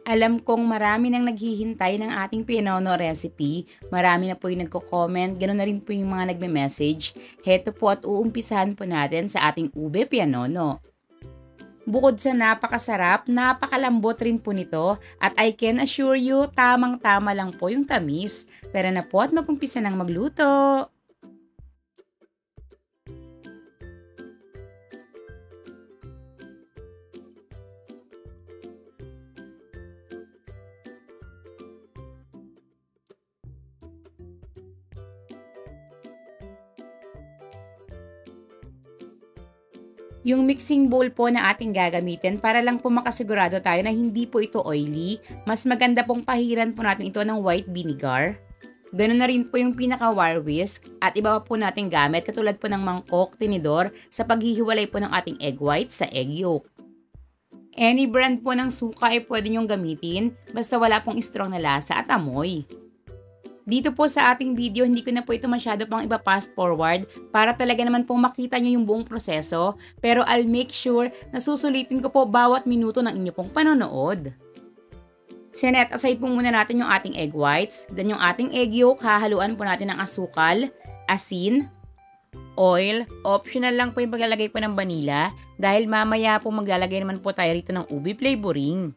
Alam kong marami nang naghihintay ng ating pianono recipe. Marami na po yung nagko-comment, ganoon na rin po yung mga nagme-message. Heto po at uumpisahan po natin sa ating ube pianono. Bukod sa napakasarap, napakalambot rin po nito at I can assure you, tamang-tama lang po yung tamis. Tara na po at mag-umpisa ng magluto! Yung mixing bowl po na ating gagamitin para lang po makasigurado tayo na hindi po ito oily, mas maganda pong pahiran po natin ito ng white vinegar. Ganun na rin po yung pinaka-wire whisk at iba pa po natin gamit katulad po ng mangkok, tinidor sa paghihiwalay po ng ating egg white sa egg yolk. Any brand po ng suka ay pwede nyong gamitin basta wala pong strong na lasa at amoy. Dito po sa ating video, hindi ko na po ito masyado pang ipa-fast forward para talaga naman pong makita nyo yung buong proseso, pero I'll make sure na susulitin ko po bawat minuto ng inyo pong panonood. Sinet aside po muna natin yung ating egg whites, then yung ating egg yolk, hahaluan po natin ng asukal, asin, oil, optional lang po yung paglalagay po ng vanilla dahil mamaya po maglalagay naman po tayo rito ng ube flavoring.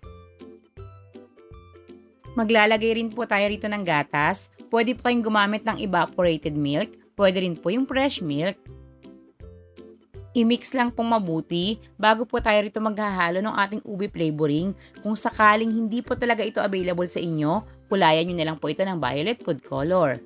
Maglalagay rin po tayo rito ng gatas. Pwede po kayong gumamit ng evaporated milk. Pwede rin po yung fresh milk. I-mix lang pong mabuti bago po tayo rito maghahalo ng ating ube flavoring. Kung sakaling hindi po talaga ito available sa inyo, kulayan nyo na lang po ito ng violet food color.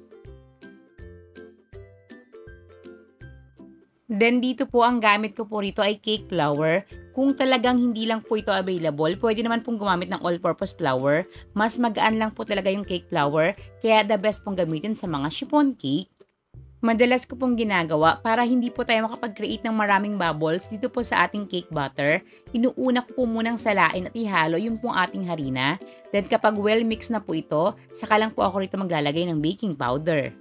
Then dito po ang gamit ko po rito ay cake flour. Kung talagang hindi lang po ito available, pwede naman pong gumamit ng all-purpose flour. Mas magaan lang po talaga yung cake flour, kaya the best pong gamitin sa mga chiffon cake. Madalas ko pong ginagawa para hindi po tayo makapag-create ng maraming bubbles dito po sa ating cake batter. Inuuna ko po munang salain at ihalo yung pong ating harina. Then kapag well mixed na po ito, saka lang po ako rito maglalagay ng baking powder.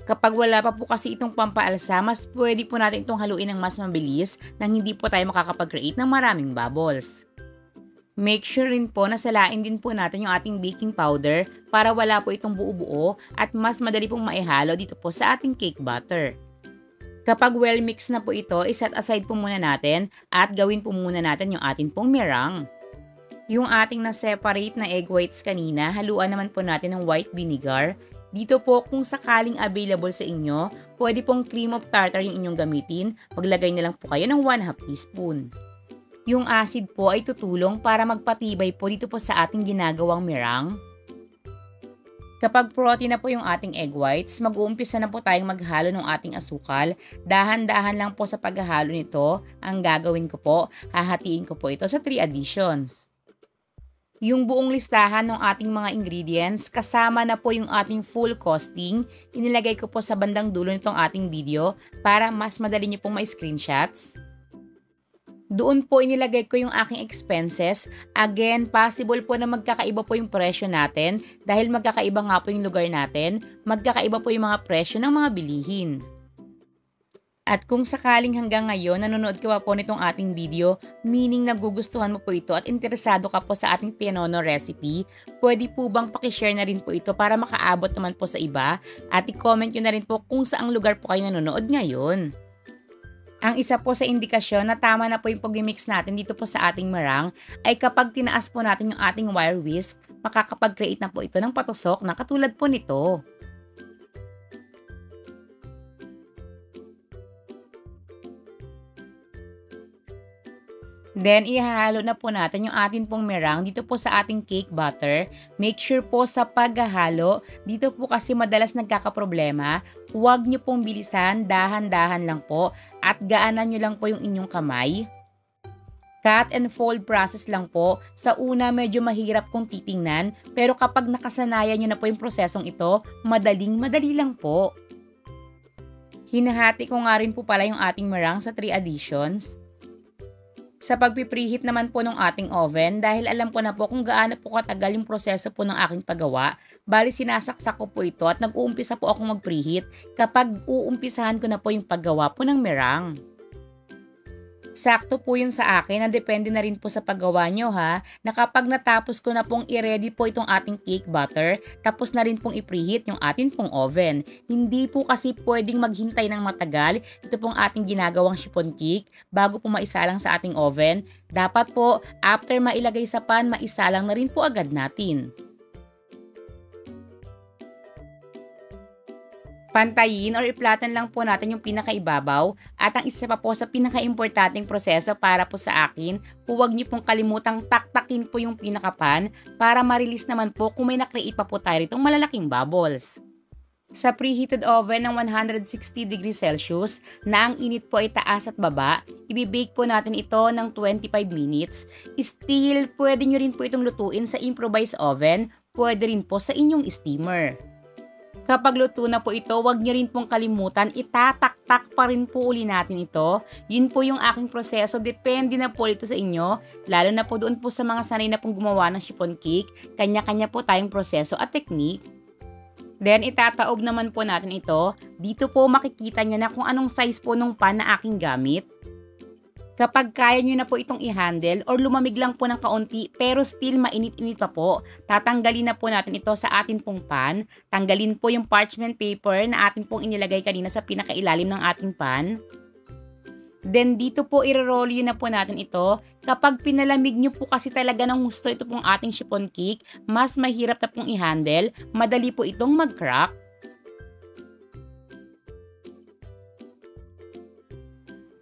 Kapag wala pa po kasi itong pampaalsa, mas pwede po natin itong haluin ng mas mabilis nang hindi po tayo makakapag-create ng maraming bubbles. Make sure rin po na salain din po natin yung ating baking powder para wala po itong buo-buo at mas madali pong maihalo dito po sa ating cake batter. Kapag well mixed na po ito, iset aside po muna natin at gawin po muna natin yung ating pong meringue. Yung ating na-separate na egg whites kanina, haluan naman po natin ng white vinegar. Dito po kung sakaling available sa inyo, pwede pong cream of tartar yung inyong gamitin, maglagay na lang po kayo ng 1/2 teaspoon. Yung acid po ay tutulong para magpatibay po dito po sa ating ginagawang meringue. Kapag protein na po yung ating egg whites, mag-uumpisa na po tayong maghalo ng ating asukal. Dahan-dahan lang po sa paghahalo nito, ang gagawin ko po, hahatiin ko po ito sa 3 additions. Yung buong listahan ng ating mga ingredients, kasama na po yung ating full costing, inilagay ko po sa bandang dulo nitong ating video para mas madali nyo pong ma-screenshots. Doon po inilagay ko yung aking expenses. Again, possible po na magkakaiba po yung presyo natin dahil magkakaiba nga po yung lugar natin, magkakaiba po yung mga presyo ng mga bilihin. At kung sakaling hanggang ngayon nanonood ka pa po nitong ating video, meaning nagugustuhan mo po ito at interesado ka po sa ating pianono recipe, pwede po bang pakishare na rin po ito para makaabot naman po sa iba at i-comment nyo na rin po kung saang lugar po kayo nanonood ngayon. Ang isa po sa indikasyon na tama na po yung pag-mix natin dito po sa ating meringue ay kapag tinaas po natin yung ating wire whisk, makakapag-create na po ito ng patusok na katulad po nito. Then, ihahalo na po natin yung ating pong meringue dito po sa ating cake batter. Make sure po sa paghahalo, dito po kasi madalas nagkakaproblema, huwag nyo pong bilisan, dahan-dahan lang po at gaanan nyo lang po yung inyong kamay. Cut and fold process lang po. Sa una, medyo mahirap kung titingnan, pero kapag nakasanayan nyo na po yung prosesong ito, madaling-madali lang po. Hinahati ko nga rin po pala yung ating meringue sa 3 additions. Sa pagpipreheat naman po ng ating oven, dahil alam ko na po kung gaano po katagal yung proseso po ng aking paggawa, bali sinasaksak ko po ito at nag-uumpisa po akong mag-preheat kapag uumpisahan ko na po yung paggawa po ng meringue. Sakto po yun sa akin na depende na rin po sa paggawa nyo ha, na kapag natapos ko na pong i-ready po itong ating cake batter, tapos na rin pong i-preheat yung ating pong oven. Hindi po kasi pwedeng maghintay ng matagal, ito pong ating ginagawang chiffon cake, bago po maisalang sa ating oven. Dapat po, after mailagay sa pan, maisalang na rin po agad natin. Pantayin or iplatan lang po natin yung pinakaibabaw at ang isa pa po sa pinakaimportanteng proseso para po sa akin, huwag niyo pong kalimutang taktakin po yung pinakapan para ma-release naman po kung may na-create pa po tayo itong malalaking bubbles. Sa preheated oven ng 160 degrees Celsius na ang init po ay taas at baba, ibibake po natin ito ng 25 minutes. Still, pwede nyo rin po itong lutuin sa improvised oven, pwede rin po sa inyong steamer. Kapag luto na po ito, huwag niyo rin pong kalimutan, itataktak pa rin po uli natin ito. Yun po yung aking proseso, depende na po ito sa inyo. Lalo na po doon po sa mga sanay na pong gumawa ng chiffon cake, kanya-kanya po tayong proseso at technique. Then itataob naman po natin ito. Dito po makikita niyo na kung anong size po nung pan na aking gamit. Kapag kaya nyo na po itong i-handle or lumamig lang po ng kaunti pero still mainit-init pa po, tatanggalin na po natin ito sa atin pong pan. Tanggalin po yung parchment paper na atin pong inilagay kanina sa pinakailalim ng ating pan. Then dito po i-roll na po natin ito. Kapag pinalamig nyo po kasi talaga ng gusto ito pong ating chiffon cake, mas mahirap na pong i-handle, madali po itong mag-crack.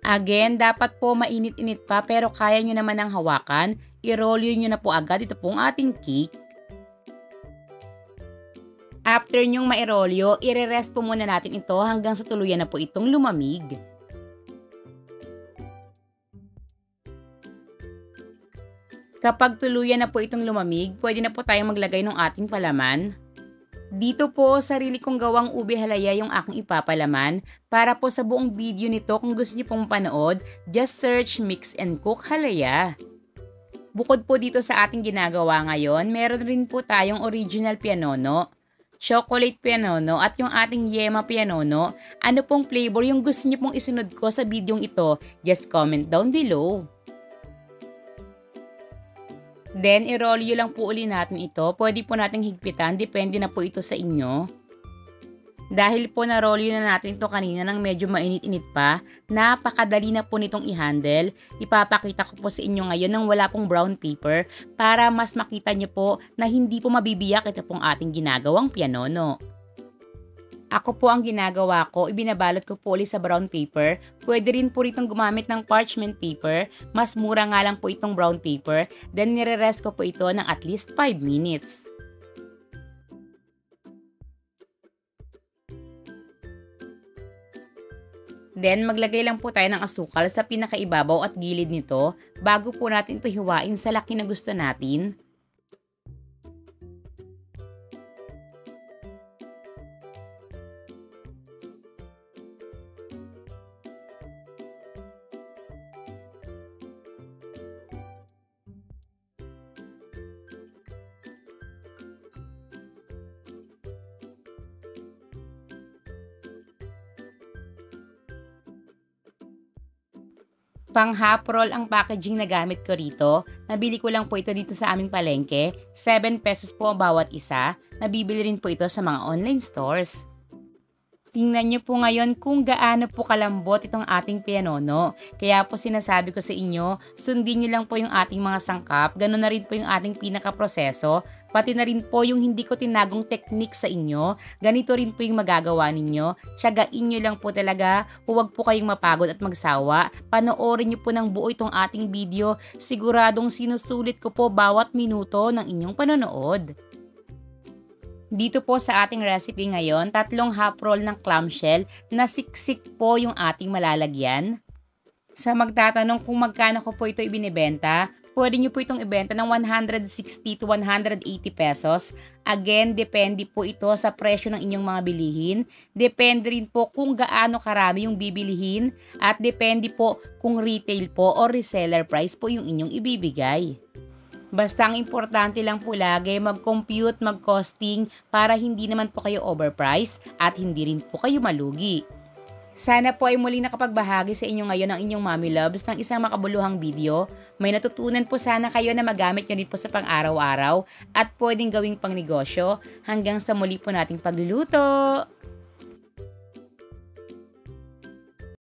Again, dapat po mainit-init pa pero kaya nyo naman ang hawakan, i-roll nyo na po agad ito pong ating cake. After nyong mairolyo, i-rest po muna natin ito hanggang sa tuluyan na po itong lumamig. Kapag tuluyan na po itong lumamig, pwede na po tayong maglagay ng ating palaman. Dito po, sarili kong gawang ube halaya yung aking ipapalaman. Para po sa buong video nito, kung gusto niyo pong panood, just search Mix and Cook Halaya. Bukod po dito sa ating ginagawa ngayon, meron rin po tayong original pianono, chocolate pianono at yung ating yema pianono. Ano pong flavor yung gusto niyo pong isunod ko sa video ito? Just comment down below. Then, i-rolyo lang po uli natin ito. Pwede po nating higpitan. Depende na po ito sa inyo. Dahil po na-rolyo na natin ito kanina ng medyo mainit-init pa, napakadali na po nitong i-handle. Ipapakita ko po sa inyo ngayon ng wala pong brown paper para mas makita nyo po na hindi po mabibiyak ito pong ating ginagawang pianono. Ako po ang ginagawa ko, ibinabalot ko po ulit sa brown paper. Pwede rin po ritong gumamit ng parchment paper. Mas mura nga lang po itong brown paper. Then nire-rest ko po ito ng at least 5 minutes. Then maglagay lang po tayo ng asukal sa pinakaibabaw at gilid nito bago po natin ito hiwain sa laki na gusto natin. Pang half roll ang packaging na gamit ko rito. Nabili ko lang po ito dito sa aming palengke. 7 pesos po bawat isa. Nabibili rin po ito sa mga online stores. Tingnan nyo po ngayon kung gaano po kalambot itong ating pianono. Kaya po sinasabi ko sa inyo, sundin nyo lang po yung ating mga sangkap. Ganun na rin po yung ating pinaka-proseso. Pati na rin po yung hindi ko tinagong technique sa inyo. Ganito rin po yung magagawa ninyo. Tiyagain nyo lang po talaga. Huwag po kayong mapagod at magsawa. Panoorin nyo po ng buo itong ating video. Siguradong sinusulit ko po bawat minuto ng inyong panonood. Dito po sa ating recipe ngayon, 3 half roll ng clamshell na siksik po yung ating malalagyan. Sa magtatanong kung magkano ko po ito ibinibenta, pwede nyo po itong ibenta ng 160 to 180 pesos. Again, depende po ito sa presyo ng inyong mga bilihin. Depende rin po kung gaano karami yung bibilihin at depende po kung retail po o reseller price po yung inyong ibibigay. Basta ang importante lang po lagi mag-compute, mag-costing para hindi naman po kayo overprice at hindi rin po kayo malugi. Sana po ay muling nakapagbahagi sa inyo ngayon ang inyong Mommy Loves ng isang makabuluhang video. May natutunan po sana kayo na magamit nyo rin po sa pang-araw-araw at pwedeng gawing pangnegosyo. Hanggang sa muli po nating pagluluto!